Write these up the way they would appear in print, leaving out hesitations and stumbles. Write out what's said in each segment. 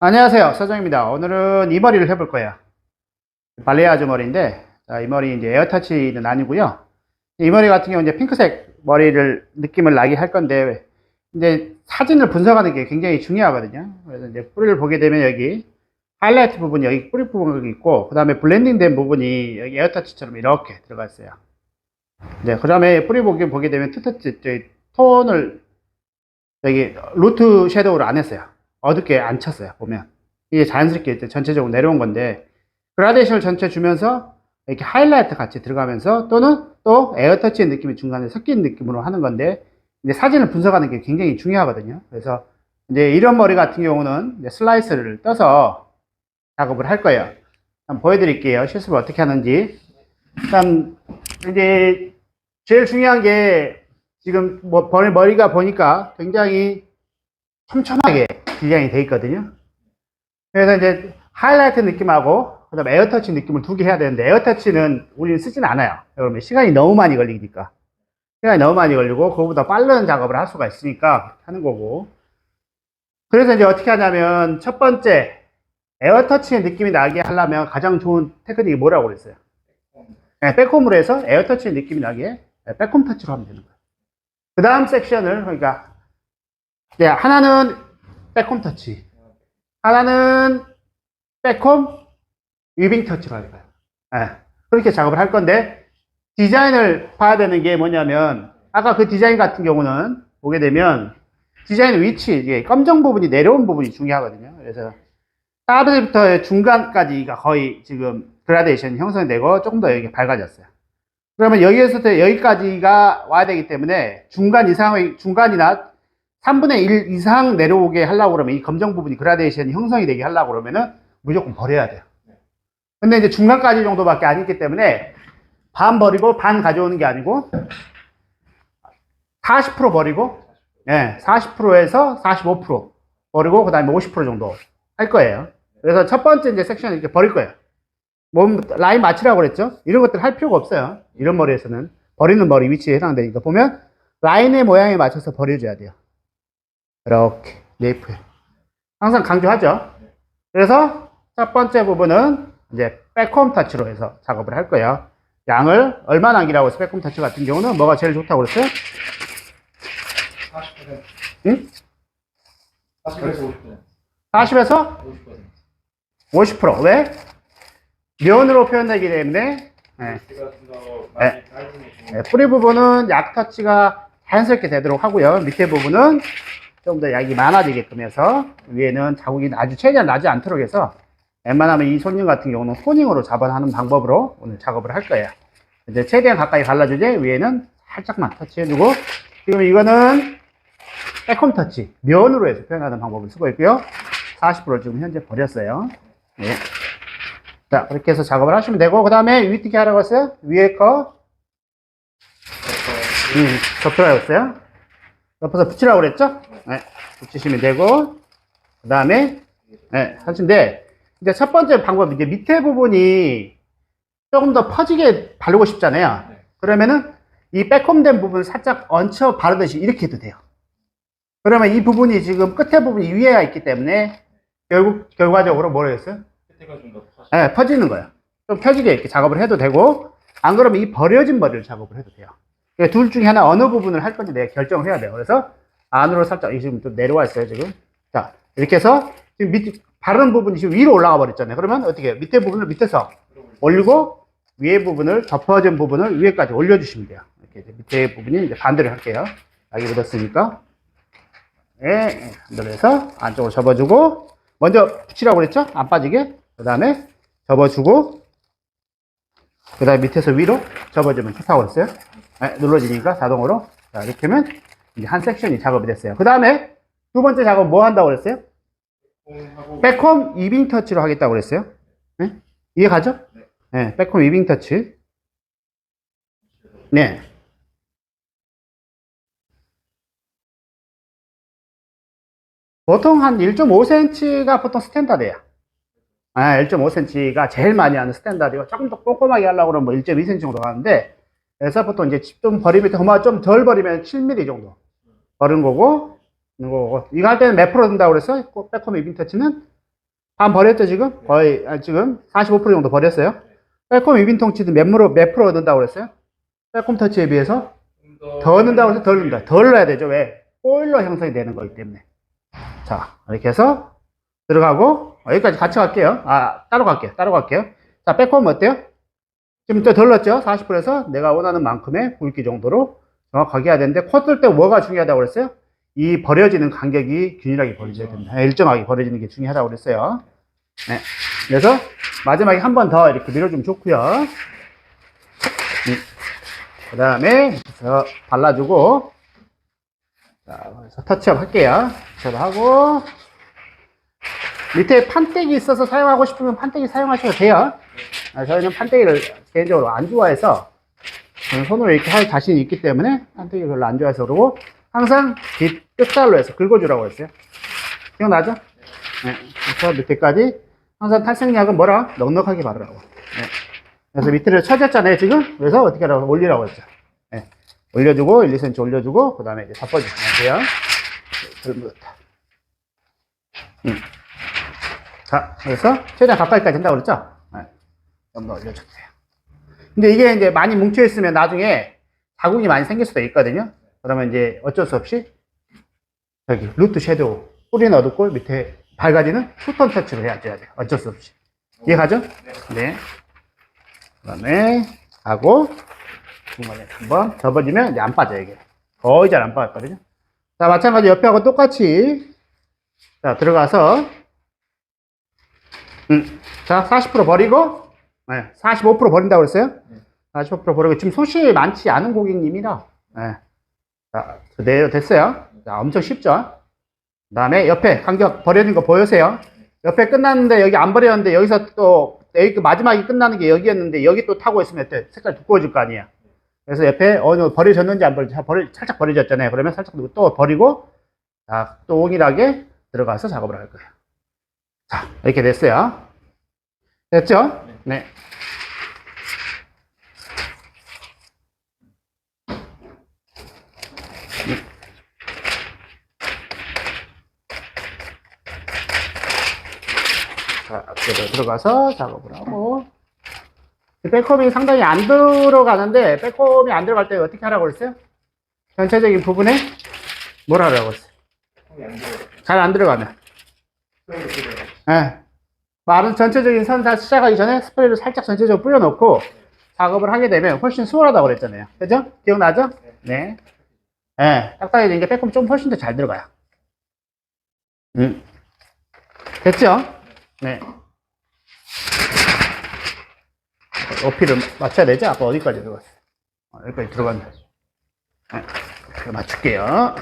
안녕하세요. 서정입니다. 오늘은 이 머리를 해볼 거예요. 발레아주 머리인데, 자, 이 머리 이제 에어터치는 아니고요. 이 머리 같은 경우 이제 핑크색 머리를 느낌을 나게 할 건데, 이제 사진을 분석하는 게 굉장히 중요하거든요. 그래서 이제 뿌리를 보게 되면 여기 하이라이트 부분이 여기 뿌리 부분이 있고, 그 다음에 블렌딩 된 부분이 여기 에어터치처럼 이렇게 들어가 있어요. 이제 그 다음에 뿌리 보게 되면 톤을 여기 루트 섀도우를 안 했어요. 어둡게 안 쳤어요. 보면 이게 자연스럽게 이제 전체적으로 내려온 건데, 그라데이션을 전체 주면서 이렇게 하이라이트 같이 들어가면서 또는 또 에어터치의 느낌이 중간에 섞인 느낌으로 하는 건데, 이제 사진을 분석하는 게 굉장히 중요하거든요. 그래서 이제 이런 머리 같은 경우는 이제 슬라이스를 떠서 작업을 할 거예요. 한번 보여드릴게요. 실습을 어떻게 하는지. 일단 이제 제일 중요한 게, 지금 뭐 머리가 보니까 굉장히 촘촘하게 디자인이 되어 있거든요. 그래서 이제 하이라이트 느낌하고 그다음에 에어터치 느낌을 두 개 해야 되는데, 에어터치는 우리는 쓰진 않아요. 그러면 시간이 너무 많이 걸리니까. 시간이 너무 많이 걸리고 그거보다 빠른 작업을 할 수가 있으니까 하는 거고. 그래서 이제 어떻게 하냐면, 첫 번째 에어터치의 느낌이 나게 하려면 가장 좋은 테크닉이 뭐라고 그랬어요? 네, 백홈으로 해서 에어터치의 느낌이 나게 백홈 터치로 하면 되는 거예요. 그 다음 섹션을, 그러니까 네, 하나는 백홈 터치, 하나는 백홈 위빙 터치로 할 거예요. 네, 그렇게 작업을 할 건데, 디자인을 봐야 되는 게 뭐냐면, 아까 그 디자인 같은 경우는 보게 되면 디자인 위치, 이게 검정 부분이 내려온 부분이 중요하거든요. 그래서 사드부터 중간까지가 거의 지금 그라데이션이 형성되고 조금 더 여기 밝아졌어요. 그러면 여기에서부터 여기까지가 와야 되기 때문에 중간이나 3분의 1 이상 내려오게 하려고 그러면, 이 검정 부분이 그라데이션이 형성이 되게 하려고 그러면은 무조건 버려야 돼요. 근데 이제 중간까지 정도밖에 안 있기 때문에 반 버리고 반 가져오는 게 아니고 40% 버리고, 예, 40%에서 45% 버리고 그 다음에 50% 정도 할 거예요. 그래서 첫 번째 이제 섹션 이렇게 버릴 거예요. 몸 라인 맞추라고 그랬죠? 이런 것들 할 필요가 없어요. 이런 머리에서는 버리는 머리 위치에 해당되니까, 보면 라인의 모양에 맞춰서 버려줘야 돼요. 이렇게 네이프에 항상 강조하죠. 그래서 첫 번째 부분은 이제 백홈 터치로 해서 작업을 할 거예요. 양을 얼마 남기라고 해서, 백홈 터치 같은 경우는 뭐가 제일 좋다고 그랬어요? 40%. 응? 40에서 50%. 40에서 50%. 50%. 왜? 면으로 표현되기 때문에. 네. 네. 네, 뿌리 부분은 약 터치가 자연스럽게 되도록 하고요. 밑에 부분은 좀 더 약이 많아지게끔 해서, 위에는 자국이 아주 최대한 나지 않도록 해서, 웬만하면 이 손님 같은 경우는 토닝으로 잡아하는 방법으로 오늘 작업을 할 거예요. 이제 최대한 가까이 발라주지, 위에는 살짝만 터치해주고, 지금 이거는 백홈 터치, 면으로 해서 표현하는 방법을 쓰고 있고요. 40% 지금 현재 버렸어요. 네. 자, 그렇게 해서 작업을 하시면 되고, 그 다음에 위 어떻게 하라고 했어요? 위에 거, 덮으라고 했어요. 덮어서 붙이라고 그랬죠? 네, 붙이시면 되고, 그 다음에, 네, 하신데, 이제 첫 번째 방법, 이제 밑에 부분이 조금 더 퍼지게 바르고 싶잖아요. 그러면은 이 백홈된 부분 살짝 얹혀 바르듯이 이렇게 해도 돼요. 그러면 이 부분이 지금 끝에 부분이 위에가 있기 때문에 결과적으로 뭐라 했어요? 네, 퍼지는 거예요. 좀 펴지게 이렇게 작업을 해도 되고, 안 그러면 이 버려진 머리를 작업을 해도 돼요. 둘 중에 하나 어느 부분을 할 건지 내가 결정을 해야 돼요. 그래서 안으로 살짝, 지금 좀 내려와 있어요, 지금. 자, 이렇게 해서 지금 바른 부분이 지금 위로 올라가 버렸잖아요. 그러면 어떻게 해요? 밑에 부분을 밑에서 올리고, 위에 부분을, 덮어진 부분을 위에까지 올려주시면 돼요. 이렇게 이제 밑에 부분이 이제 반대로 할게요. 여기 묻었으니까. 네, 반대로 해서 안쪽으로 접어주고, 먼저 붙이라고 그랬죠? 안 빠지게. 그 다음에 접어주고, 그 다음에 밑에서 위로 접어주면 좋다고 그랬어요. 네, 눌러지니까 자동으로. 자, 이렇게 하면 이제 한 섹션이 작업이 됐어요. 그 다음에 두 번째 작업 뭐 한다고 그랬어요? 백홈 이빙 터치로 하겠다고 그랬어요. 네? 이해 가죠? 네, 백홈 이빙 터치. 네. 보통 한 1.5cm가 보통 스탠다드예요. 1.5cm가 제일 많이 하는 스탠다드고, 조금 더 꼼꼼하게 하려고 그러면 뭐 1.2cm 정도 가는데, 그래서 보통 이제 좀 버리면, 좀 덜 버리면 7mm 정도 버린 거고, 이거 할 때는 몇 프로 든다고 그랬어? 백홈 이빙 터치는 반 버렸죠, 지금? 거의, 지금 45% 정도 버렸어요. 빼꼼 이빈통치도 몇 프로 넣는다고 그랬어요? 빼꼼 터치에 비해서 더 넣는다고 해서 덜 넣는다. 덜 넣어야 되죠. 왜? 보일러 형성이 되는 거기 때문에. 자, 이렇게 해서 들어가고, 여기까지 같이 갈게요. 따로 갈게요. 따로 갈게요. 자, 빼꼼 어때요? 지금 또 덜 넣었죠? 40%에서 내가 원하는 만큼의 굵기 정도로 정확하게 해야 되는데, 코 뜰 때 뭐가 중요하다고 그랬어요? 이 버려지는 간격이 균일하게 버려져야 된다. 일정하게 버려지는 게 중요하다고 그랬어요. 네. 그래서 마지막에 한 번 더 이렇게 밀어주면 좋고요. 그 다음에 발라주고, 자, 그래서 터치업 할게요. 터치업 하고, 밑에 판때기 있어서 사용하고 싶으면 판때기 사용하셔도 돼요. 저희는 판때기를 개인적으로 안 좋아해서, 저는 손으로 이렇게 할 자신이 있기 때문에 판때기 별로 안 좋아해서 그러고, 항상 뒷 끝살로 해서 긁어주라고 했어요. 기억나죠? 네. 그래서 밑에까지 항상 탈색약은 뭐라? 넉넉하게 바르라고. 네. 그래서 밑에를 쳐졌잖아요, 지금? 그래서 어떻게 하라고? 올리라고 했죠. 네. 올려주고, 1, 2cm 올려주고, 그 다음에 이제 덮어주시면 돼요. 덜 묻었다. 자, 그래서 최대한 가까이까지 한다고 그랬죠? 네. 좀 더 올려주세요. 근데 이게 이제 많이 뭉쳐있으면 나중에 자국이 많이 생길 수도 있거든요. 그러면 이제 어쩔 수 없이 여기 루트 섀도우 뿌리는 어둡고 밑에 밝아지는 투톤 터치를 해야 돼요. 어쩔 수 없이. 이해가죠? 네. 그 다음에 하고 중간에 한번 접어주면 이제 안 빠져요. 이게 거의 잘 안 빠졌거든요. 자, 마찬가지 옆에 하고 똑같이 자 들어가서 자 40% 버리고 네, 45% 버린다고 그랬어요. 45% 버리고 지금 숱이 많지 않은 고객님이라 네. 자 그대로 됐어요. 자 엄청 쉽죠. 그 다음에 옆에 간격 버려진 거 보여주세요. 옆에 끝났는데 여기 안 버렸는데 여기서 또 여기 마지막이 끝나는 게 여기였는데 여기 또 타고 있으면 색깔 두꺼워질 거 아니에요. 그래서 옆에 어느 버려졌는지 안 버려졌는지 살짝 버려졌잖아요. 그러면 살짝 또 버리고 자, 또 동일하게 들어가서 작업을 할 거예요. 자 이렇게 됐어요. 됐죠? 네. 자, 들어가서 작업을 하고 백홈이 상당히 안 들어가는데 백홈이 안 들어갈 때 어떻게 하라고 그랬어요? 전체적인 부분에 뭘 하라고 했어요? 잘 안 들어가면 네. 말은 전체적인 선 다 시작하기 전에 스프레이를 살짝 전체적으로 뿌려놓고 작업을 하게 되면 훨씬 수월하다고 그랬잖아요. 그죠? 기억나죠? 네. 네. 딱딱해진 게 백홈 좀 훨씬 더 잘 들어가요. 됐죠? 네. 어필을 맞춰야 되죠? 아까 어디까지 들어갔어요? 여기까지 들어갔네. 네. 맞출게요.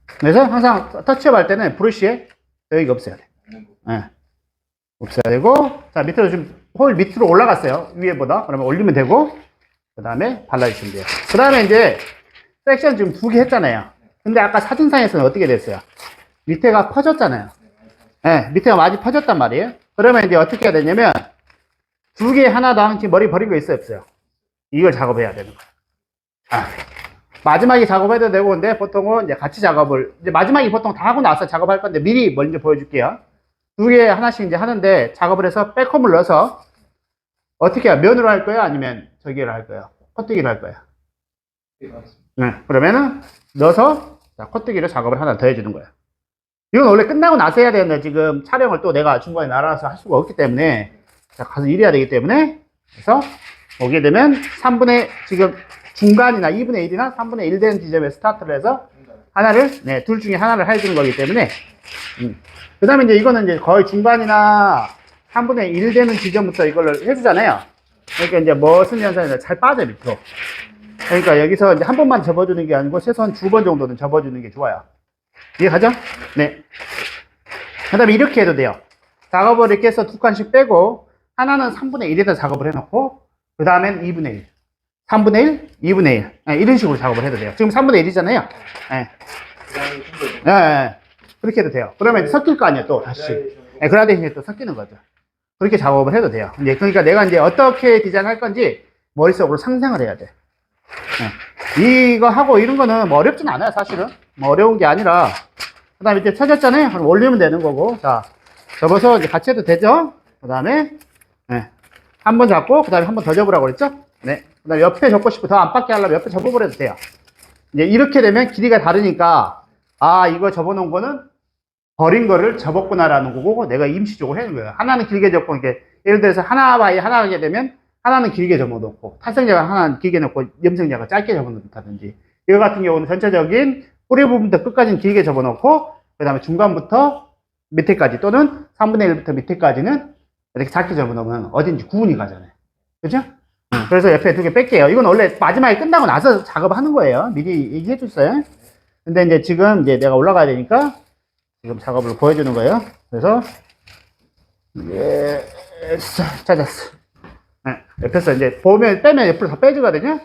그래서 항상 터치업 할 때는 브러쉬에 여기가 없어야 돼. 네. 없어야 되고, 자, 밑으로 지금 홀 밑으로 올라갔어요. 위에보다. 그러면 올리면 되고, 그 다음에 발라주시면 돼요. 그 다음에 이제 섹션 지금 2개 했잖아요. 근데 아까 사진상에서는 어떻게 됐어요? 밑에가 퍼졌잖아요. 네, 밑에가 많이 퍼졌단 말이에요. 그러면 이제 어떻게 해야 되냐면, 2개 하나당 지금 머리 버린 거 있어요, 없어요? 이걸 작업해야 되는 거예요. 마지막에 작업해도 되고, 근데 보통은 이제 같이 작업을, 이제 마지막에 보통 다 하고 나서 작업할 건데, 미리 먼저 보여줄게요. 2개 하나씩 이제 하는데, 작업을 해서 백홈을 넣어서, 어떻게 해요? 면으로 할 거예요? 아니면 저기를 할 거예요? 콧뜨기를 할 거예요? 네, 그러면은, 넣어서, 자, 콧뜨기로 작업을 하나 더 해주는 거예요. 이건 원래 끝나고 나서 해야 되는데, 지금 촬영을 또 내가 중간에 날아서 할 수가 없기 때문에, 자, 가서 일해야 되기 때문에, 그래서, 오게 되면, 3분의, 지금, 중간이나 2분의 1이나 3분의 1 되는 지점에 스타트를 해서, 하나를, 네, 둘 중에 하나를 해주는 거기 때문에, 그 다음에 이제 이거는 이제 거의 중간이나 3분의 1 되는 지점부터 이걸 해주잖아요. 그러니까 이제 무슨 현상이냐, 잘 빠져, 밑으로. 그러니까 여기서 이제 한 번만 접어주는 게 아니고, 최소한 2번 정도는 접어주는 게 좋아요. 이해가죠? 네. 그 다음에 이렇게 해도 돼요. 작업을 이렇게 해서 2칸씩 빼고, 하나는 3분의 1에다 작업을 해놓고, 그 다음엔 2분의 1. 3분의 1, 2분의 1. 네, 이런 식으로 작업을 해도 돼요. 지금 3분의 1이잖아요. 네. 네. 그렇게 해도 돼요. 그러면 섞일 거 아니에요, 또 다시. 네, 그라데이션이 또 섞이는 거죠. 그렇게 작업을 해도 돼요. 이제 그러니까 내가 이제 어떻게 디자인할 건지 머릿속으로 상상을 해야 돼. 네. 이거 하고 이런 거는 뭐 어렵진 않아요, 사실은. 뭐 어려운 게 아니라. 그 다음에 이제 쳐졌잖아요. 그럼 올리면 되는 거고. 자, 접어서 이제 같이 해도 되죠? 그 다음에, 네. 한 번 잡고, 그 다음에 한 번 더 접으라고 그랬죠? 네. 그 다음에 옆에 접고 싶고 더 안 빠게 하려면 옆에 접어버려도 돼요. 이제 이렇게 되면 길이가 다르니까, 아, 이거 접어놓은 거는 버린 거를 접었구나라는 거고, 내가 임시적으로 해놓은 거예요. 하나는 길게 접고, 이게, 예를 들어서 하나 바이 하나 하게 되면, 하나는 길게 접어놓고, 탈성자가 하나는 길게 놓고, 염성자가 짧게 접어놓다든지, 이거 같은 경우는 전체적인 뿌리 부분부터 끝까지는 길게 접어놓고, 그 다음에 중간부터 밑에까지, 또는 3분의 1부터 밑에까지는 이렇게 작게 접어놓으면 어딘지 구분이 가잖아요. 그죠? 그래서 옆에 두 개 뺄게요. 이건 원래 마지막에 끝나고 나서 작업하는 거예요. 미리 얘기해 줬어요. 근데 이제 지금 이제 내가 올라가야 되니까, 지금 작업을 보여주는 거예요. 그래서 예, 찾았어. 네, 옆에서 이제 빼면 옆으로 다 빼주거든요.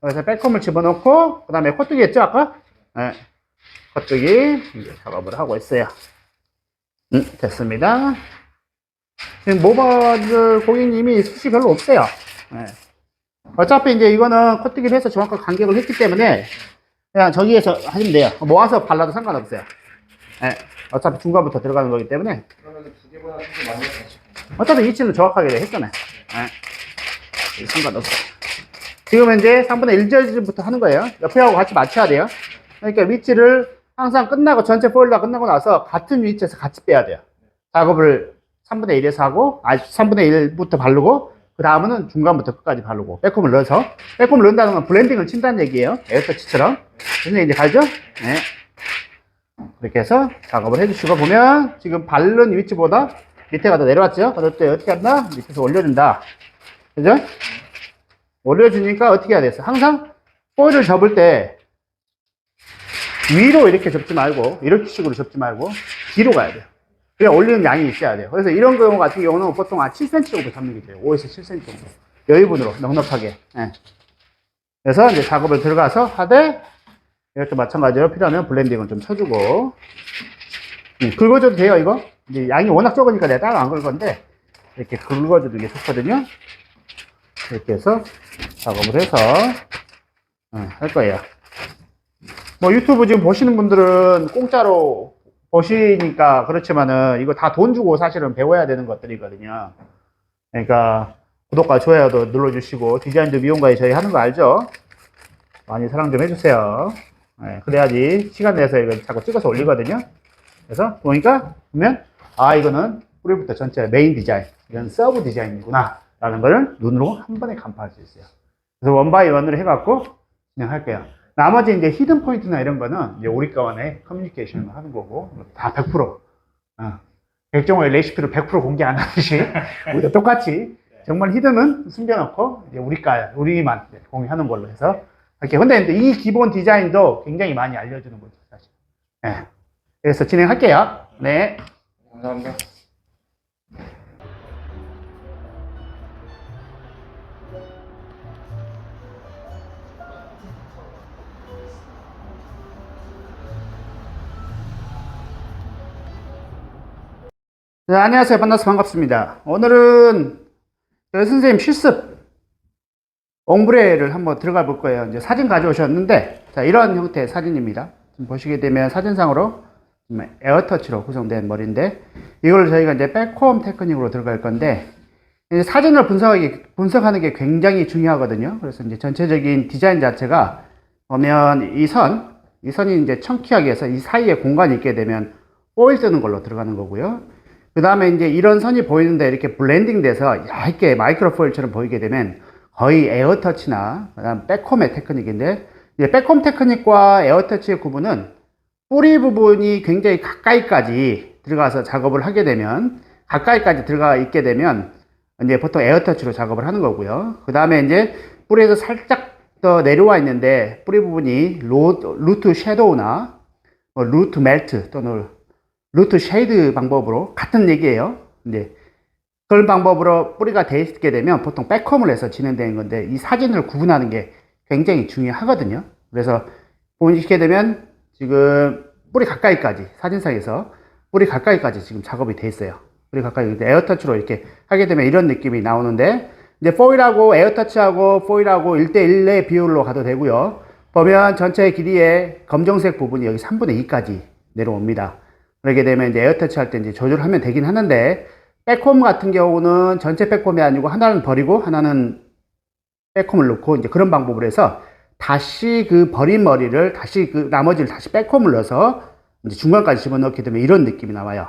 그래서 백홈을 집어넣고 그 다음에 코뜨기 했죠 아까? 네, 코뜨기 이제 작업을 하고 있어요. 됐습니다. 지금 모바일 고객님이 숱이 별로 없어요. 네. 어차피 이제 이거는 코뜨기를 해서 정확하게 간격을 했기 때문에 그냥 저기에서 하시면 돼요. 모아서 발라도 상관없어요. 네. 어차피 중간부터 들어가는 거기 때문에. 그러면 두 개보다 좀 많이 했지. 어차피 위치는 정확하게 했잖아요. 네. 상관없어. 지금 이제 3분의 1절부터 하는 거예요. 옆에하고 같이 맞춰야 돼요. 그러니까 위치를 항상 끝나고 전체 포일러 끝나고 나서 같은 위치에서 같이 빼야 돼요. 작업을 3분의 1에서 하고, 3분의 1부터 바르고, 그 다음은 중간부터 끝까지 바르고, 백홈을 넣어서. 백홈을 넣는다는 건 블렌딩을 친다는 얘기예요. 에어터치처럼. 무슨 얘기인지 알죠? 네. 이렇게 해서 작업을 해주시고 보면 지금 바른 위치보다 밑에가 더 내려왔죠? 그럴 때 어떻게 한다? 밑에서 올려준다. 그죠? 올려주니까 어떻게 해야 되겠어? 항상 포일을 접을 때 위로 이렇게 접지 말고 이렇게 식으로 접지 말고 뒤로 가야 돼요. 그래야 올리는 양이 있어야 돼요. 그래서 이런 경우 같은 경우는 보통 한 7cm 정도 잡는 게 돼요. 5에서 7cm 정도. 여유분으로 넉넉하게. 네. 그래서 이제 작업을 들어가서 하되 이것도 마찬가지로 필요하면 블렌딩을 좀 쳐주고. 긁어줘도 돼요, 이거. 이제 양이 워낙 적으니까 내가 따로 안 긁건데, 이렇게 긁어주는 게 좋거든요. 이렇게 해서 작업을 해서, 할 거예요. 뭐 유튜브 지금 보시는 분들은 공짜로 보시니까 그렇지만은, 이거 다 돈 주고 사실은 배워야 되는 것들이거든요. 그러니까, 구독과 좋아요도 눌러주시고, 디자인도 미용과에 저희 하는 거 알죠? 많이 사랑 좀 해주세요. 네, 그래야지 시간 내서 이걸 자꾸 찍어서 올리거든요. 그래서 보니까 보면 아 이거는 뿌리부터 전체 메인 디자인 이건 서브 디자인이구나 라는 걸 눈으로 한 번에 간파할 수 있어요. 그래서 원바이 원으로 해갖고 진행할게요. 나머지 이제 히든 포인트나 이런 거는 이제 우리 간의 커뮤니케이션을 하는 거고 다 100% 백종원의 레시피를 100% 공개 안 하듯이 우리도 똑같이 정말 히든은 숨겨놓고 이제 우리만 공유하는 걸로 해서 할게요. 근데 이 기본 디자인도 굉장히 많이 알려주는 거죠, 사실. 네. 그래서 진행할게요. 네. 감사합니다. 네, 안녕하세요. 반갑습니다. 오늘은 저희 선생님 실습 옹브레를 한번 들어가 볼 거예요. 이제 사진 가져오셨는데, 자, 이런 형태의 사진입니다. 지금 보시게 되면 사진상으로 에어터치로 구성된 머리인데, 이걸 저희가 이제 백홈 테크닉으로 들어갈 건데, 이제 사진을 분석하는 게 굉장히 중요하거든요. 그래서 이제 전체적인 디자인 자체가 보면 이 선이 이제 청키하게 해서 이 사이에 공간이 있게 되면 오일 뜨는 걸로 들어가는 거고요. 그 다음에 이제 이런 선이 보이는데 이렇게 블렌딩 돼서 얇게 마이크로 포일처럼 보이게 되면 거의 에어터치나 그다음 백홈의 테크닉인데, 이제 백홈 테크닉과 에어터치의 구분은 뿌리 부분이 굉장히 가까이까지 들어가서 작업을 하게 되면, 가까이까지 들어가 있게 되면 이제 보통 에어터치로 작업을 하는 거고요. 그 다음에 이제 뿌리에서 살짝 더 내려와 있는데 뿌리 부분이 루트 섀도우나 루트 멜트 또는 루트 쉐이드 방법으로 같은 얘기예요. 이제 그런 방법으로 뿌리가 돼 있게 되면 보통 백홈을 해서 진행되는 건데, 이 사진을 구분하는 게 굉장히 중요하거든요. 그래서 보시게 되면 지금 뿌리 가까이까지, 사진상에서 뿌리 가까이까지 지금 작업이 돼 있어요. 뿌리 가까이 에어터치로 이렇게 하게 되면 이런 느낌이 나오는데, 이제 포일하고 에어터치하고 포일하고 1대1의 비율로 가도 되고요. 보면 전체 길이의 검정색 부분이 여기 3분의 2까지 내려옵니다. 그러게 되면 이제 에어터치 할 때 이제 조절하면 되긴 하는데, 백홈 같은 경우는 전체 백홈이 아니고 하나는 버리고 하나는 백홈을 넣고 이제 그런 방법으로 해서 다시 그 버린 머리를 다시 그 나머지를 다시 백홈을 넣어서 이제 중간까지 집어넣게 되면 이런 느낌이 나와요.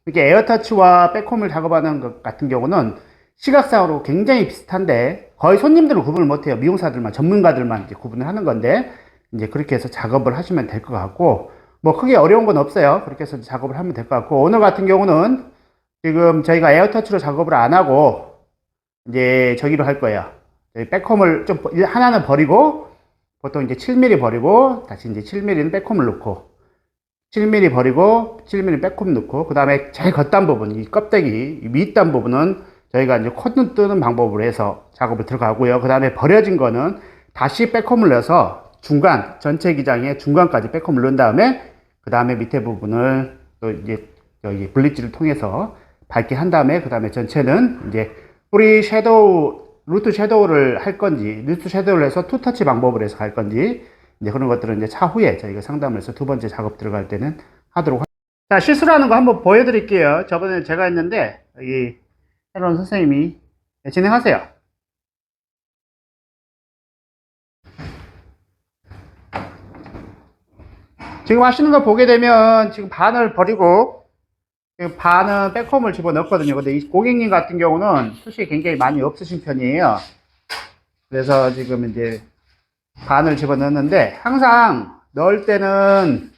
이렇게 에어터치와 백홈을 작업하는 것 같은 경우는 시각상으로 굉장히 비슷한데 거의 손님들은 구분을 못해요. 미용사들만, 전문가들만 이제 구분을 하는 건데, 이제 그렇게 해서 작업을 하시면 될 것 같고, 뭐 크게 어려운 건 없어요. 그렇게 해서 작업을 하면 될 것 같고, 오늘 같은 경우는 지금 저희가 에어터치로 작업을 안 하고 이제 저기로 할 거예요. 백홈을 좀 하나는 버리고, 보통 이제 7mm 버리고 다시 이제 7mm는 백홈을 넣고, 7mm 버리고 7mm 백홈 넣고, 그 다음에 제일 겉단 부분, 이 껍데기, 이 밑단 부분은 저희가 이제 코드 뜨는 방법으로 해서 작업을 들어가고요. 그 다음에 버려진 거는 다시 백홈을 넣어서 중간, 전체 기장의 중간까지 백홈을 넣은 다음에, 그 다음에 밑에 부분을 또 이제 여기 블리치를 통해서 밝게 한 다음에, 그 다음에 전체는 이제 뿌리 섀도우, 루트 섀도우를 할 건지, 루트 섀도우를 해서 투터치 방법으로 해서 할 건지, 이제 그런 것들은 이제 차후에 저희가 상담을 해서 두 번째 작업 들어갈 때는 하도록 하겠습니다. 자, 시술하는 거 한번 보여드릴게요. 저번에 제가 했는데, 여기 새로운 선생님이 진행하세요. 지금 하시는 거 보게 되면 지금 반을 버리고 지금 반은 백홈을 집어넣었거든요. 근데 이 고객님 같은 경우는 숱이 굉장히 많이 없으신 편이에요. 그래서 지금 이제 반을 집어넣었는데, 항상 넣을 때는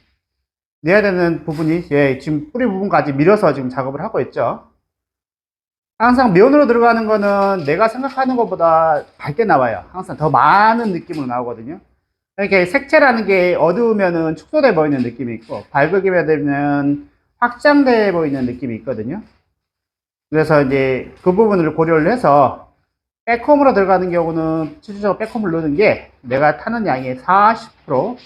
넣어야 되는 부분이, 예, 지금 뿌리 부분까지 밀어서 지금 작업을 하고 있죠. 항상 면으로 들어가는 거는 내가 생각하는 것보다 밝게 나와요. 항상 더 많은 느낌으로 나오거든요. 이렇게 색채라는 게 어두우면은 축소돼 보이는 느낌이 있고, 밝게 되면 확장돼 보이는 느낌이 있거든요. 그래서 이제 그 부분을 고려를 해서 백홈으로 들어가는 경우는 실질적으로 백홈을 넣는 게 내가 타는 양의 40%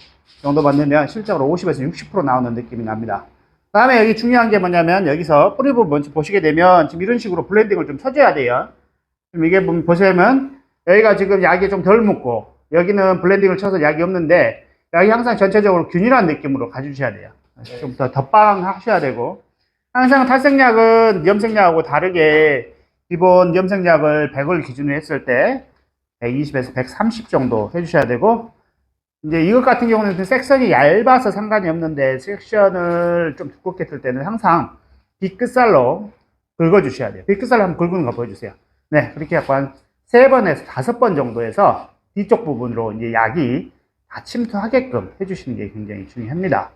정도만 넣으면 실적으로 50에서 60% 나오는 느낌이 납니다. 그 다음에 여기 중요한 게 뭐냐면, 여기서 뿌리 부분 보시게 되면 지금 이런 식으로 블렌딩을 좀 쳐줘야 돼요. 지금 이게 보시면 여기가 지금 약이 좀 덜 묻고, 여기는 블렌딩을 쳐서 약이 없는데, 약이 항상 전체적으로 균일한 느낌으로 가주셔야 돼요. 좀 더 덧방 하셔야 되고, 항상 탈색약은 염색약하고 다르게 기본 염색약을 100을 기준으로 했을 때 120에서 130 정도 해주셔야 되고, 이제 이것 같은 경우는 섹션이 얇아서 상관이 없는데, 섹션을 좀 두껍게 쓸 때는 항상 빗끝살로 긁어주셔야 돼요. 빗끝살로 한번 긁는 거 보여주세요. 네, 그렇게 약간 3번에서 5번 정도 해서 뒤쪽 부분으로 이제 약이 다 침투하게끔 해주시는 게 굉장히 중요합니다.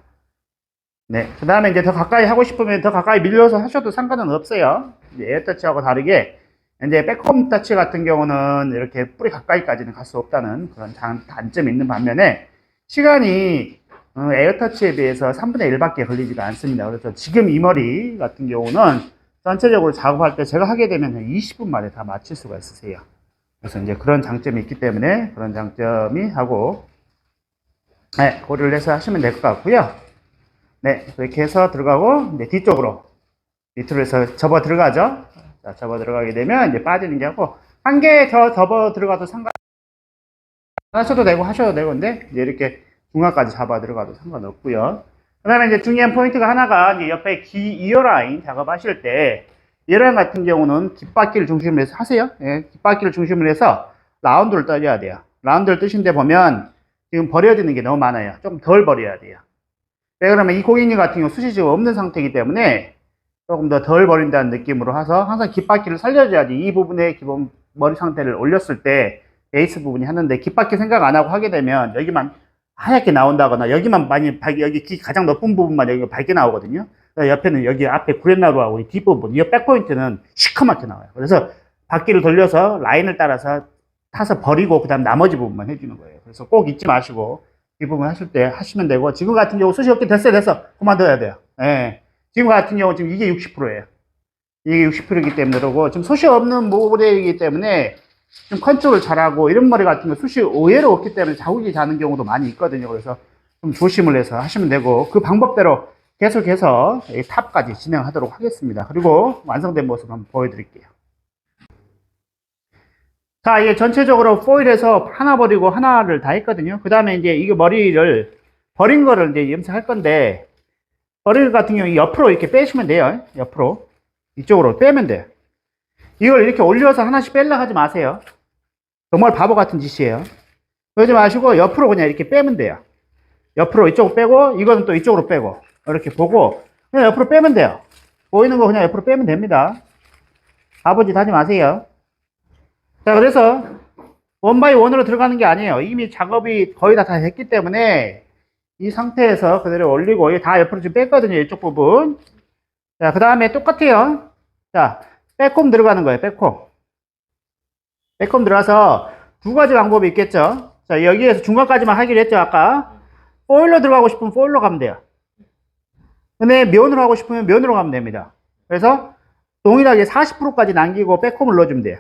네, 그 다음에 이제 더 가까이 하고 싶으면 더 가까이 밀려서 하셔도 상관은 없어요. 이제 에어터치하고 다르게 이제 백홈 터치 같은 경우는 이렇게 뿌리 가까이까지는 갈 수 없다는 그런 단점이 있는 반면에, 시간이 에어터치에 비해서 3분의 1밖에 걸리지가 않습니다. 그래서 지금 이 머리 같은 경우는 전체적으로 작업할 때 제가 하게 되면 20분 만에 다 마칠 수가 있으세요. 그래서 이제 그런 장점이 있기 때문에 그런 장점이 하고, 네, 고려를 해서 하시면 될 것 같고요. 네, 그렇게 해서 들어가고, 이제 뒤쪽으로 밑으로 해서 접어 들어가죠. 자, 접어 들어가게 되면 이제 빠지는 게 하고, 한 개 더 접어 들어가도 상관, 하셔도 되고 하셔도 되고, 근데 이제 이렇게 중간까지 잡아 들어가도 상관없고요. 그 다음에 이제 중요한 포인트가 하나가, 이제 옆에 이어라인 작업하실 때, 이어라인 같은 경우는 깃바퀴를 중심으로 해서 하세요. 예, 깃바퀴를 중심으로 해서 라운드를 떠줘야 돼요. 라운드를 뜨신데 보면 지금 버려지는 게 너무 많아요. 좀 덜 버려야 돼요. 왜 그러면 이 고객님 같은 경우 숱이 지금 없는 상태이기 때문에 조금 더 덜 버린다는 느낌으로 해서 항상 깃바퀴를 살려줘야지 이 부분에 기본 머리 상태를 올렸을 때 베이스 부분이 하는데, 깃바퀴 생각 안 하고 하게 되면 여기만 하얗게 나온다거나, 여기만 많이 여기 가장 높은 부분만 여기가 밝게 나오거든요. 옆에는 여기 앞에 구렛나루하고 이 뒷부분, 이 백포인트는 시커멓게 나와요. 그래서 바퀴를 돌려서 라인을 따라서 타서 버리고 그 다음 나머지 부분만 해주는 거예요. 그래서 꼭 잊지 마시고 이 부분 하실 때 하시면 되고, 지금 같은 경우 숱이 없게 됐어 그만둬야 돼요. 예. 지금 같은 경우 지금 이게 60%예요. 이게 60%이기 때문에 그러고, 지금 숱이 없는 모델이기 때문에 좀 컨트롤 잘하고, 이런 머리 같은 거 숱이 의외로 없기 때문에 자국이 자는 경우도 많이 있거든요. 그래서 좀 조심을 해서 하시면 되고, 그 방법대로 계속해서 탑까지 진행하도록 하겠습니다. 그리고 완성된 모습 한번 보여드릴게요. 자, 이게 전체적으로 포일에서 하나 버리고 하나를 다 했거든요. 그 다음에 이제 이거 머리를 버린 거를 이제 염색할 건데, 머리 같은 경우 옆으로 이렇게 빼시면 돼요. 옆으로. 이쪽으로 빼면 돼요. 이걸 이렇게 올려서 하나씩 빼려 하지 마세요. 정말 바보 같은 짓이에요. 그러지 마시고 옆으로 그냥 이렇게 빼면 돼요. 옆으로 이쪽으로 빼고 이거는 또 이쪽으로 빼고 이렇게 보고 그냥 옆으로 빼면 돼요. 보이는 거 그냥 옆으로 빼면 됩니다. 바보 짓 하지 마세요. 자, 그래서 원바이 원으로 들어가는 게 아니에요. 이미 작업이 거의 다 됐기 때문에 이 상태에서 그대로 올리고 다 옆으로 좀 뺐거든요. 이쪽 부분. 자, 그 다음에 똑같아요. 자, 백홈 들어가는 거예요. 백홈. 백홈 들어가서 두 가지 방법이 있겠죠. 자, 여기에서 중간까지만 하기로 했죠. 아까 포일러 들어가고 싶으면 포일러 가면 돼요. 근데 면으로 하고 싶으면 면으로 가면 됩니다. 그래서 동일하게 40%까지 남기고 백홈을 넣어주면 돼요.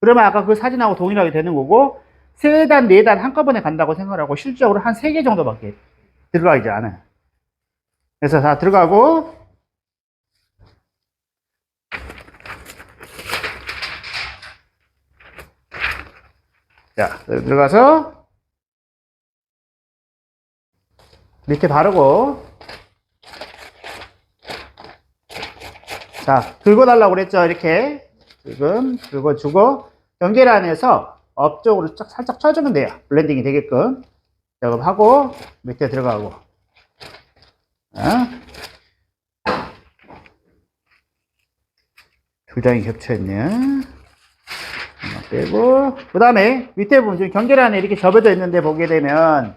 그러면 아까 그 사진하고 동일하게 되는 거고 3단, 4단 한꺼번에 간다고 생각하고 실적으로 한 3개 정도밖에 들어가지 않아요. 그래서 다 들어가고 자, 들어가서 밑에 바르고 자, 긁어달라고 그랬죠. 이렇게 지금 긁어주고 연결안에서 앞쪽으로 살짝 쳐주면 돼요. 블렌딩이 되게끔 작업하고 밑에 들어가고 두 장이 겹쳐있네요. 하나 빼고 그 다음에 밑에 부분 지금 경계란에 이렇게 접어져 있는데 보게 되면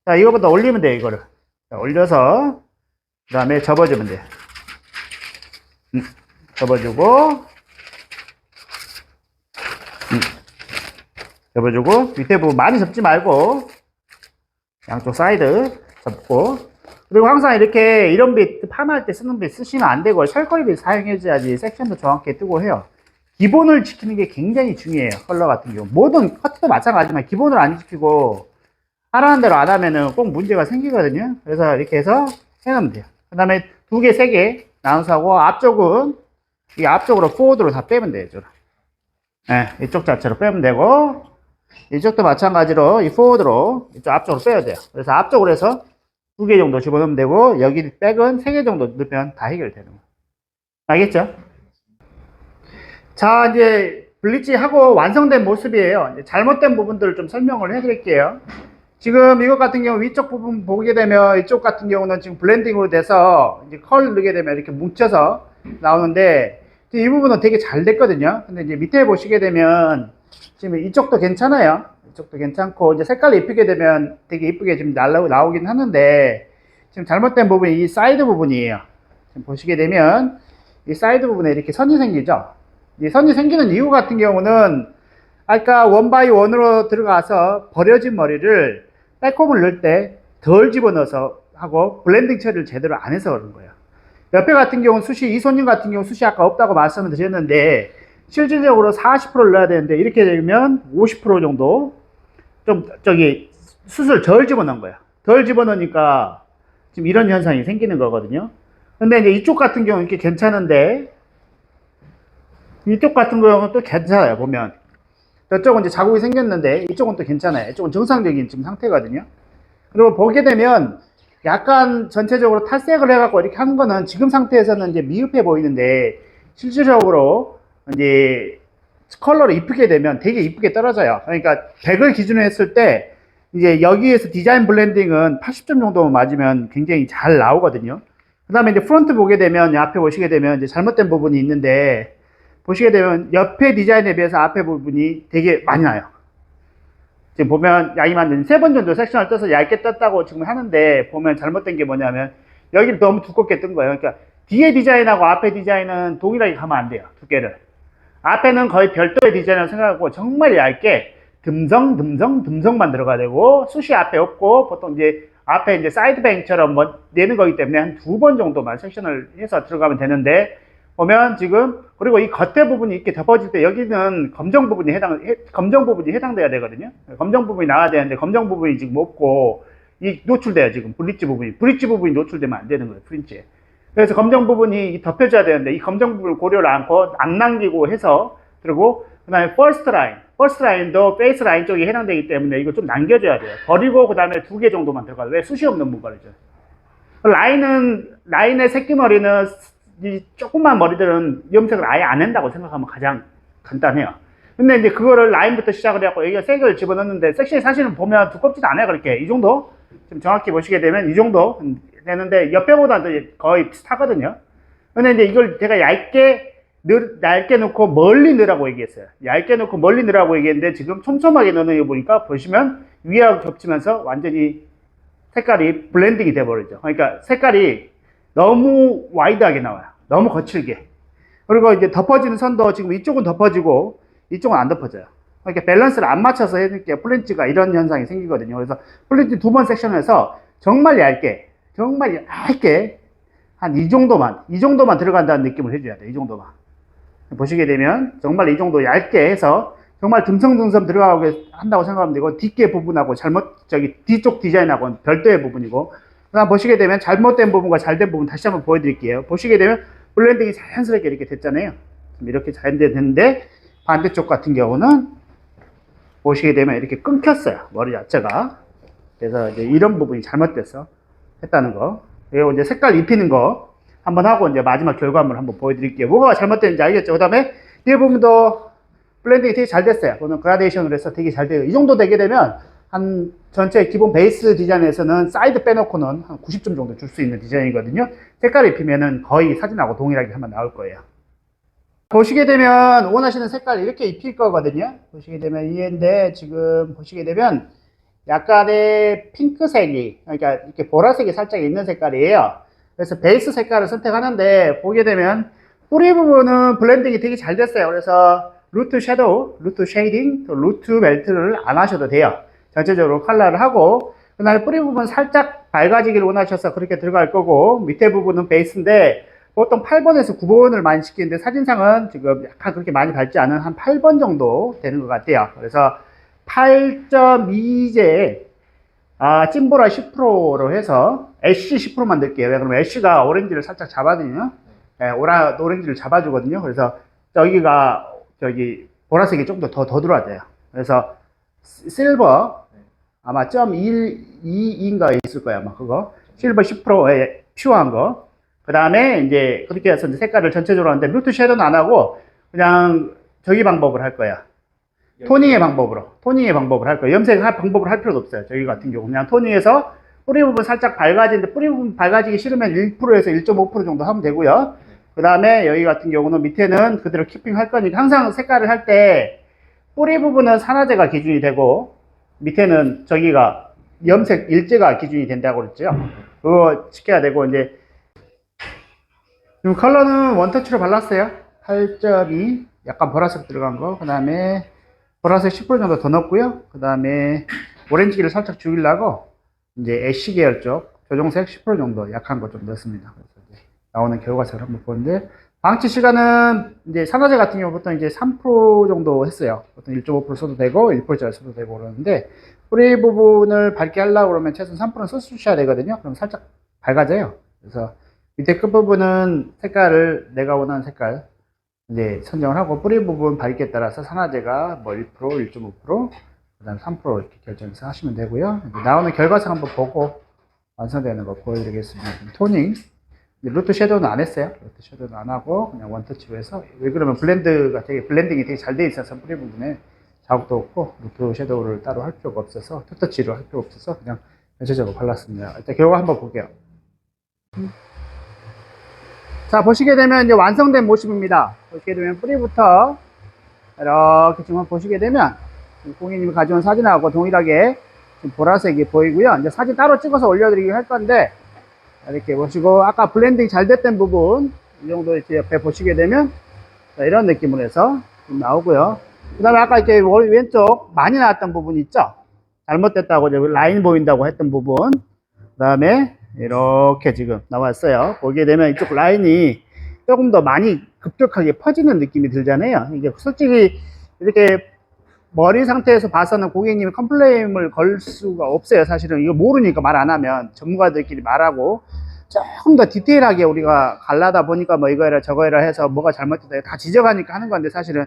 자, 이거보다 올리면 돼요. 이거를 자, 올려서 그 다음에 접어주면 돼요. 접어주고 접어주고 밑에 부분 많이 접지 말고 양쪽 사이드 접고 그리고 항상 이렇게 이런 빛 파마할 때 쓰는 빛 쓰시면 안 되고 셜커리 빛 사용해줘야지 섹션도 정확히 뜨고 해요. 기본을 지키는 게 굉장히 중요해요. 컬러 같은 경우 모든 커트도 마찬가지지만 기본을 안 지키고 하라는 대로 안 하면은 꼭 문제가 생기거든요. 그래서 이렇게 해서 해놓으면 돼요. 그 다음에 2개, 3개 나눠서 하고 앞쪽은 이 앞쪽으로 포워드로 다 빼면 돼요. 네, 이쪽 자체로 빼면 되고 이쪽도 마찬가지로 이 포워드로 이쪽 앞쪽으로 빼야 돼요. 그래서 앞쪽으로 해서 2개 정도 집어넣으면 되고 여기 백은 3개 정도 넣으면 다 해결되는 거예요. 알겠죠? 자, 이제 블리치하고 완성된 모습이에요. 이제 잘못된 부분들을 좀 설명을 해드릴게요. 지금 이것 같은 경우 위쪽 부분 보게 되면 이쪽 같은 경우는 지금 블렌딩으로 돼서 이제 컬 넣게 되면 이렇게 뭉쳐서 나오는데 이 부분은 되게 잘 됐거든요. 근데 이제 밑에 보시게 되면 지금 이쪽도 괜찮아요. 이쪽도 괜찮고 이제 색깔을 입히게 되면 되게 이쁘게 지금 나오긴 하는데 지금 잘못된 부분이 이 사이드 부분이에요. 지금 보시게 되면 이 사이드 부분에 이렇게 선이 생기죠. 이 선이 생기는 이유 같은 경우는 아까 원바이 원으로 들어가서 버려진 머리를 백홈을 넣을 때 덜 집어넣어서 하고 블렌딩 처리를 제대로 안 해서 그런 거예요. 옆에 같은 경우는 숱이 이손님 같은 경우 숱이 아까 없다고 말씀을 드렸는데 실질적으로 40%를 넣어야 되는데 이렇게 되면 50% 정도 좀 저기 숱을 덜 집어넣은 거야. 덜 집어넣으니까 지금 이런 현상이 생기는 거거든요. 근데 이제 이쪽 같은 경우는 이렇게 괜찮은데 이쪽 같은 경우는 또 괜찮아요. 보면 저쪽은 이제 자국이 생겼는데 이쪽은 또 괜찮아요. 이쪽은 정상적인 지금 상태거든요. 그리고 보게 되면 약간 전체적으로 탈색을 해갖고 이렇게 한 거는 지금 상태에서는 이제 미흡해 보이는데 실질적으로 이제 컬러를 입히게 되면 되게 이쁘게 떨어져요. 그러니까 100을 기준으로 했을 때 이제 여기에서 디자인 블렌딩은 80점 정도만 맞으면 굉장히 잘 나오거든요. 그 다음에 이제 프론트 보게 되면 앞에 보시게 되면 이제 잘못된 부분이 있는데 보시게 되면 옆에 디자인에 비해서 앞에 부분이 되게 많이 나요. 지금 보면 양이만 3번 정도 섹션을 떠서 얇게 떴다고 지금 하는데 보면 잘못된 게 뭐냐면 여기를 너무 두껍게 뜬 거예요. 그러니까 뒤에 디자인하고 앞에 디자인은 동일하게 가면 안 돼요. 두께를. 앞에는 거의 별도의 디자인을 생각하고 정말 얇게 듬성만 들어가야 되고 숱이 앞에 없고 보통 이제 앞에 이제 사이드뱅처럼 뭐 내는 거기 때문에 한 2번 정도만 섹션을 해서 들어가면 되는데 보면 지금 그리고 이 겉에 부분이 이렇게 덮어질 때 여기는 검정 부분이 해당돼야 되거든요. 검정 부분이 나와야 되는데 검정 부분이 지금 없고 이 노출돼요. 지금 브릿지 부분이 노출되면 안 되는 거예요. 프린지에. 그래서 검정 부분이 덮여져야 되는데 이 검정 부분을 고려를 않고 안 남기고 해서 그리고 그 다음에 퍼스트 라인도 페이스 라인 쪽에 해당되기 때문에 이거 좀 남겨줘야 돼요. 버리고 그 다음에 2개 정도만 들어가요. 왜? 숱이 없는 물건이죠. 라인의 새끼머리는 이 조그만 머리들은 염색을 아예 안 한다고 생각하면 가장 간단해요. 근데 이제 그거를 라인부터 시작을 해갖고 여기가 색을 집어넣는데 섹시에 사실은 보면 두껍지도 않아요. 그렇게 이 정도 좀 정확히 보시게 되면 이 정도 되는데 옆에보다도 거의 비슷하거든요. 근데 이제 이걸 제가 얇게 넣고 멀리 넣으라고 얘기했어요. 얇게 넣고 멀리 넣으라고 얘기했는데 지금 촘촘하게 넣는 거 보니까 보시면 위하고 겹치면서 완전히 색깔이 블렌딩이 돼버리죠. 그러니까 색깔이 너무 와이드하게 나와요. 너무 거칠게. 그리고 이제 덮어지는 선도 지금 이쪽은 덮어지고 이쪽은 안 덮어져요. 그러니까 밸런스를 안 맞춰서 해니까 플린츠가 이런 현상이 생기거든요. 그래서 플린츠 두 번 섹션에서 정말 얇게 한 이 정도만 들어간다는 느낌을 해줘야 돼. 이 정도만. 보시게 되면 정말 이 정도 얇게 해서 정말 듬성듬성 들어가게 한다고 생각하면 되고 뒷게 부분하고 뒤쪽 디자인하고는 별도의 부분이고 그다음 보시게 되면 잘못된 부분과 잘된 부분 다시 한번 보여드릴게요. 보시게 되면 블렌딩이 자연스럽게 이렇게 됐잖아요. 이렇게 자연스럽게 됐는데 반대쪽 같은 경우는 보시게 되면 이렇게 끊겼어요. 머리 자체가. 그래서 이제 이런 부분이 잘못됐어. 했다는 거. 그리고 이제 색깔 입히는 거 한번 하고 이제 마지막 결과물 한번 보여드릴게요. 뭐가 잘못됐는지 알겠죠? 그 다음에 뒤에 부분도 블렌딩이 되게 잘 됐어요. 그거는 그라데이션으로 해서 되게 잘 돼요. 이 정도 되게 되면 한 전체 기본 베이스 디자인에서는 사이드 빼놓고는 한 90점 정도 줄 수 있는 디자인이거든요. 색깔 입히면은 거의 사진하고 동일하게 한번 나올 거예요. 보시게 되면 원하시는 색깔 이렇게 입힐 거거든요. 보시게 되면 이해인데 지금 보시게 되면 약간의 핑크색이 그러니까 이렇게 보라색이 살짝 있는 색깔이에요. 그래서 베이스 색깔을 선택하는데 보게 되면 뿌리 부분은 블렌딩이 되게 잘 됐어요. 그래서 루트 섀도우, 루트 쉐이딩, 또 루트 멜트를 안 하셔도 돼요. 전체적으로 컬러를 하고 그 다음에 뿌리 부분 살짝 밝아지기를 원하셔서 그렇게 들어갈 거고 밑에 부분은 베이스인데 보통 8번에서 9번을 많이 시키는데 사진상은 지금 약간 그렇게 많이 밝지 않은 한 8번 정도 되는 것 같아요. 그래서 8.2제 찐보라 10%로 해서 애쉬 10%만 넣을게요. 왜 그러면 애쉬가 오렌지를 살짝 잡아주거든요. 네, 오렌지를 잡아주거든요. 그래서 저기 보라색이 좀 더 들어와져요. 그래서 실버 아마 0.12인가 있을 거야 아마 그거 실버 10%의 퓨어한 거. 그 다음에 이제 그렇게 해서 이제 색깔을 전체적으로 하는데 루트 섀도우는 안 하고 그냥 저기 방법을 할 거야. 토닝의 방법을 할 거예요. 염색할 방법을 할 필요도 없어요. 저기 같은 경우 그냥 토닝해서 뿌리 부분 살짝 밝아지는데 뿌리 부분 밝아지기 싫으면 1%에서 1.5% 정도 하면 되고요. 그 다음에 여기 같은 경우는 밑에는 그대로 키핑 할 거니까 항상 색깔을 할 때 뿌리 부분은 산화제가 기준이 되고 밑에는 저기가 염색 일제가 기준이 된다고 그랬죠. 그거 지켜야 되고 이제 지금 컬러는 원터치로 발랐어요. 8.2 약간 보라색 들어간 거. 그 다음에 보라색 10% 정도 더 넣었고요. 그 다음에 오렌지기를 살짝 죽이려고 이제 애쉬 계열 쪽 조정색 10% 정도 약한 거 좀 넣었습니다. 그래서 이제 나오는 결과색을 한번 보는데 방치 시간은 이제 산화제 같은 경우 보통 이제 3% 정도 했어요. 보통 1.5% 써도 되고 1%짜리 써도 되고 그러는데 뿌리 부분을 밝게 하려고 그러면 최소 3%는 써주셔야 되거든요. 그럼 살짝 밝아져요. 그래서 밑에 끝부분은 색깔을 내가 원하는 색깔 이제 선정을 하고 뿌리 부분 밝기에 따라서 산화제가 뭐 1%, 1.5%, 그 다음 3% 이렇게 결정해서 하시면 되고요. 이제 나오는 결과상 한번 보고 완성되는 거 보여드리겠습니다. 토닝. 루트 섀도우는 안 했어요. 루트 섀도우는 안 하고 그냥 원터치로 해서 왜 그러면 블렌딩이 되게 잘 돼 있어서 뿌리 부분에 자국도 없고 루트 섀도우를 따로 할 필요가 없어서 투터치로 할 필요 없어서 그냥 전체적으로 발랐습니다. 일단 결과 한번 볼게요. 자, 보시게 되면 이제 완성된 모습입니다. 보시게 되면 뿌리부터 이렇게 지금 보시게 되면 고객님이 가져온 사진하고 동일하게 지금 보라색이 보이고요. 이제 사진 따로 찍어서 올려드리긴 할 건데 이렇게 보시고 아까 블렌딩 잘 됐던 부분 이 정도 이렇게 옆에 보시게 되면 자, 이런 느낌으로 해서 좀 나오고요. 그 다음에 아까 이렇게 왼쪽 많이 나왔던 부분 있죠? 잘못됐다고 이제 라인 보인다고 했던 부분 그 다음에 이렇게 지금 나왔어요. 보게 되면 이쪽 라인이 조금 더 많이 급격하게 퍼지는 느낌이 들잖아요. 이게 솔직히 이렇게 머리 상태에서 봐서는 고객님이 컴플레인을 걸 수가 없어요. 사실은 이거 모르니까 말 안 하면 전문가들끼리 말하고 조금 더 디테일하게 우리가 갈라다 보니까 뭐 이거 해라 저거 해라 해서 뭐가 잘못됐다 다 지적하니까 하는 건데 사실은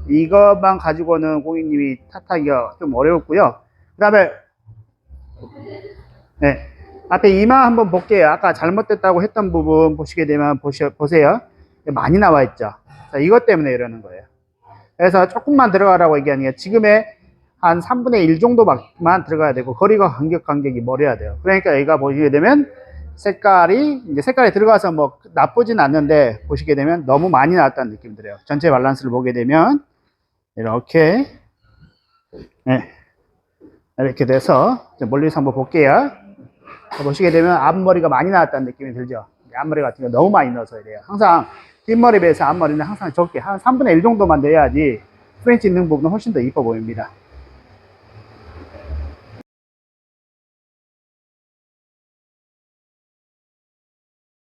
이것만 가지고는 고객님이 탓하기가 좀 어려웠고요. 그 다음에 네. 앞에 이마 한번 볼게요. 아까 잘못됐다고 했던 부분 보시게 되면 보세요. 많이 나와 있죠. 자, 이것 때문에 이러는 거예요. 그래서 조금만 들어가라고 얘기하는 게 지금의 한 3분의 1 정도만 들어가야 되고 거리가 간격이 멀어야 돼요. 그러니까 여기가 보시게 되면 색깔이 이제 색깔이 들어가서 뭐 나쁘진 않는데 보시게 되면 너무 많이 나왔다는 느낌이 들어요. 전체 밸런스를 보게 되면 이렇게 네, 이렇게 돼서 멀리서 한번 볼게요. 보시게 되면 앞머리가 많이 나왔다는 느낌이 들죠. 앞머리 같은 거 너무 많이 넣어서 이래요. 항상 뒷머리 비해서 앞머리는 항상 적게 한 3분의 1 정도만 내야지 프렌치 있는 부분은 훨씬 더 이뻐 보입니다.